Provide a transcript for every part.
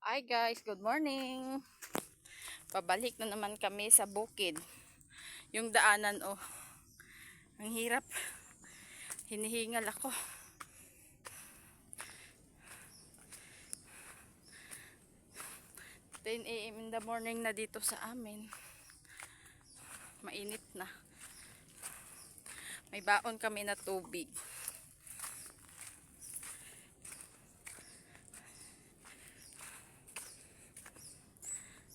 Hi guys, good morning. Pabalik na naman kami sa bukid. Yung daanan ang hirap. Hinihingal ako. 10 AM in the morning na dito sa amin. Mainit na. May baon kami na tubig.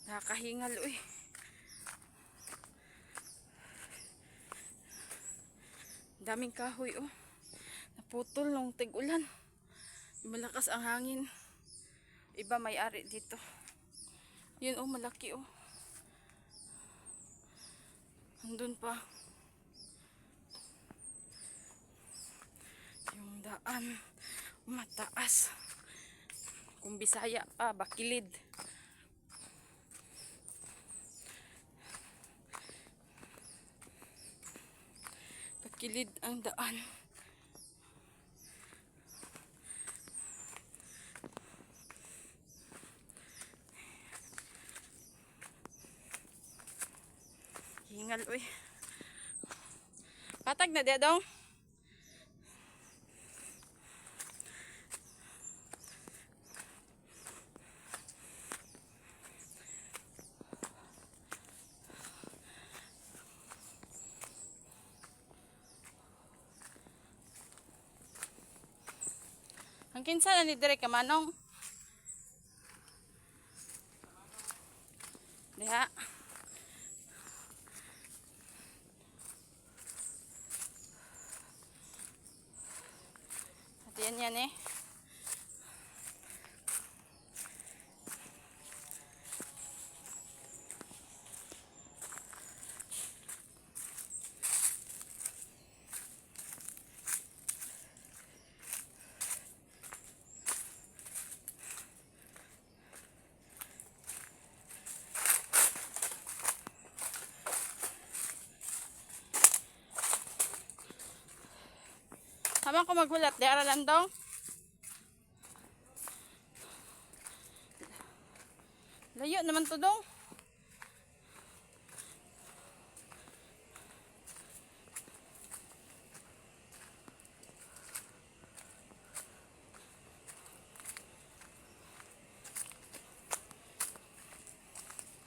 Nakakahingal Daming kahoy Naputol nung tig-ulan. Malakas ang hangin. Iba may-ari dito. Yun malaki Andun pa. Yung daan mataas. Kung Bisaya pa, bakilid. Bakilid ang daan. Hingal Patag na dedong. Ang kinsa na ni dire ka manong. Diha. At yan Habang ko maghulat, di aralan daw. Layo naman to dong.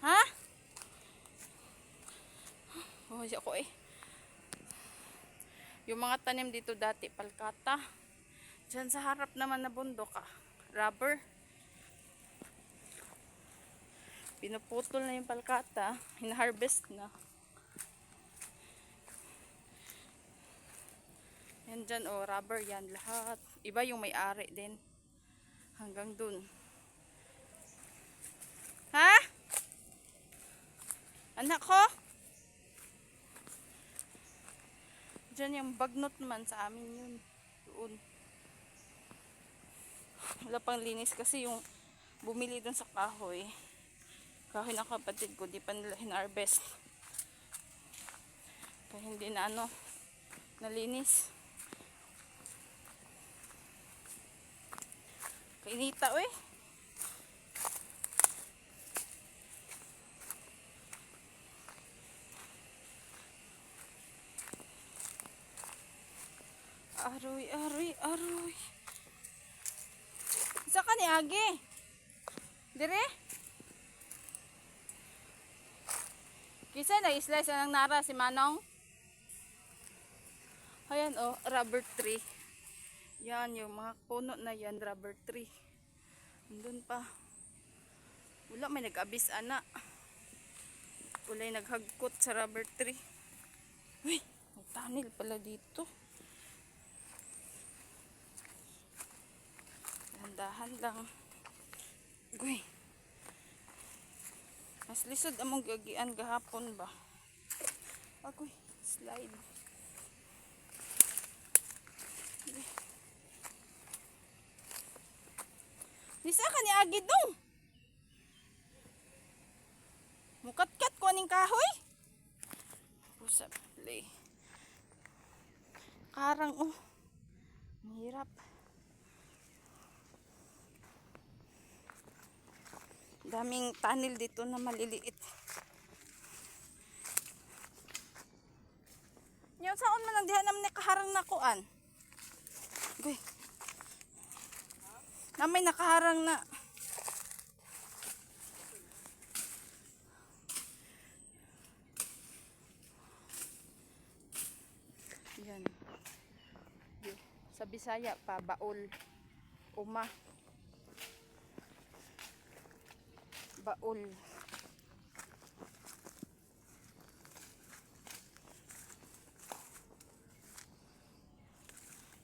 Ha? Ako Yung mga tanim dito dati, palkata. Diyan sa harap naman na bundok rubber. Pinuputol na yung palkata. Hina-harvest na. Yan dyan rubber yan lahat. Iba yung may-ari din. Hanggang dun. Ha? Anak ko? Diyan yung bagnot man sa amin yun. Doon. Wala pang linis kasi yung bumili dun sa kahoy. Kahoy ng kapatid ko, di pa nila hinarvest. Kaya hindi na nalinis. Kainita Aroy. Isa ka ni Agi. Dire? Kisa na-slice ng nara si Manong. Ayan rubber tree. Yan yung mga puno na yan, rubber tree. Andun pa. Wala may nag-abis Ulay naghagkot sa rubber tree. Uy, may tunnel pala dito. Dahan lang. Uy. Mas lisod among gagian gahapon ba. Agoy, slide. Nisa ka ni Agi dong. Mukat-kat ko aning kahoy. Pusap play. Karang mahirap. Daming tunnel dito na maliliit. Yung saan man ang diha naman nakaharang na kuan. Goy. Na may nakaharang na. Yan. Sa Bisaya pa, baol. Uma. Baol.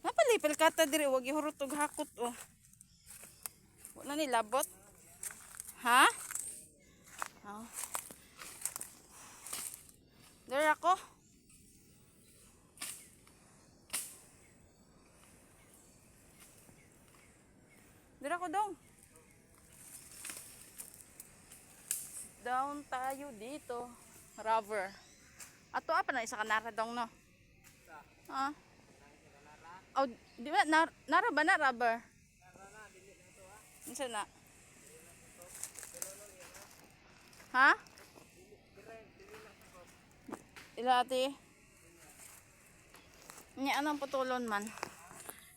Napalipil kata diri, wag ihurot og hakot oh. Wala ni labot. Ha? Oh. Dere ako. Dere ako dong. Down tayo dito. Rubber. Ato apa na isa kanara dong no? Ha? Oh, di ba nara ba na rubber? Isa na. Ha? Ilati. Nya anong putulon man?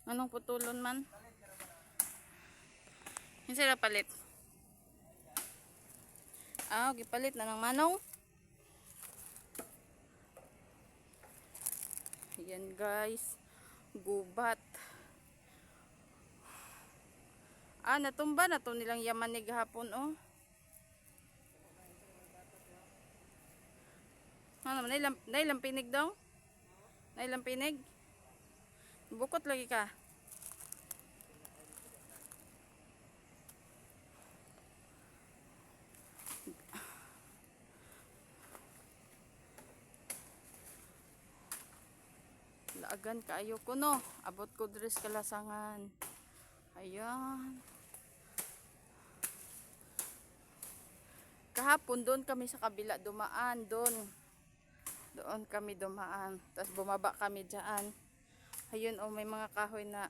Anong putulon man? Isa na palit. Ah, gipalit na ng manong. Ayan guys. Gubat. Ah, natumba na to nilang yaman ni gahapon oh. Ano naman, nailang pinig daw? Nailang pinig? Bukot lagi ka. Laagan kaayo ko no. Abot ko dres kalasangan. Ayan. Kahapon doon kami sa kabila dumaan. Doon kami dumaan. Tapos bumaba kami dyan. Ayun oh, may mga kahoy na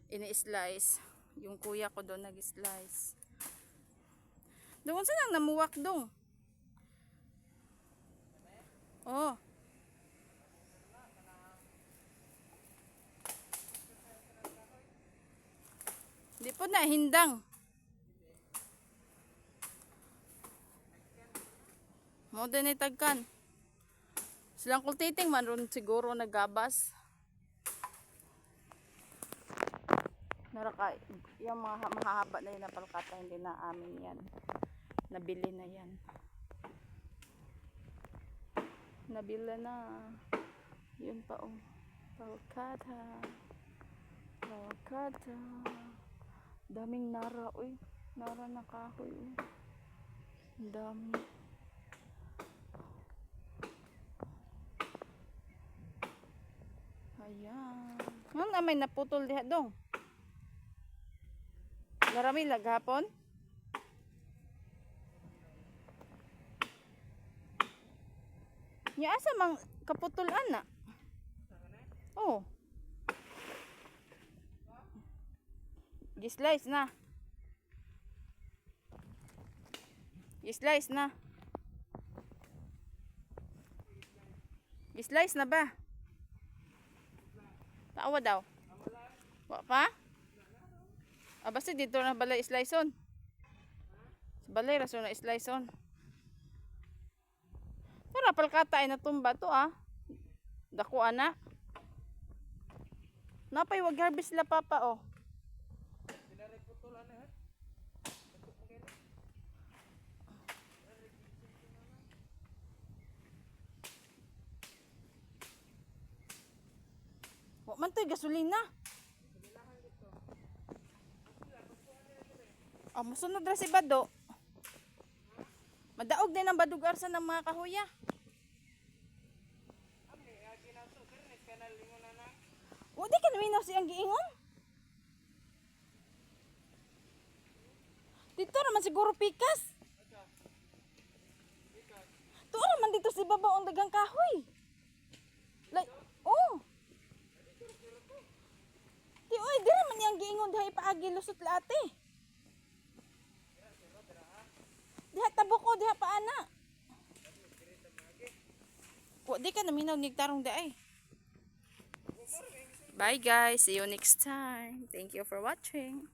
ini-slice. Yung kuya ko doon nag-slice. Doon saan ang namuwak doon? Oh. Di po na hindang. Mo din itagkan. Silang kultiting man ron siguro nagabas. Naraka, yung mga mahahaba na yun na palkata, hindi na amin yan. Nabili na yan. Nabili na. Yun pa oh. Palkata. Palkata. Daming nara, uy. Nara na kahoy, uy. Dami. Ayan. Ano na may naputol diha dong? Marami laghapon? Nya asa mang kaputol ana? Oh. Gislice na. Gislice na. Gislice na ba? Tawa daw. Wa pa? Ah, basta dito na balay slice-on. Balay raso na slice-on. Tara, palkata ay natumba to ah. Dako ana. Napay wag harvest la papa oh. Wa man to'y gasolina. Ah, masunod ra si Bado. Madaog din ang badugar sa ng mga kahoya. O, di ka naminaw siyang giingon? Dito naman siguro pikas. Tuo naman dito si Baba ang dagang kahoy. Like, oh. Di, oy, di naman niyang giingon dahil paagi lusot late. ana. Wa di ka naminaw nigtarong daay. Bye guys, see you next time. Thank you for watching.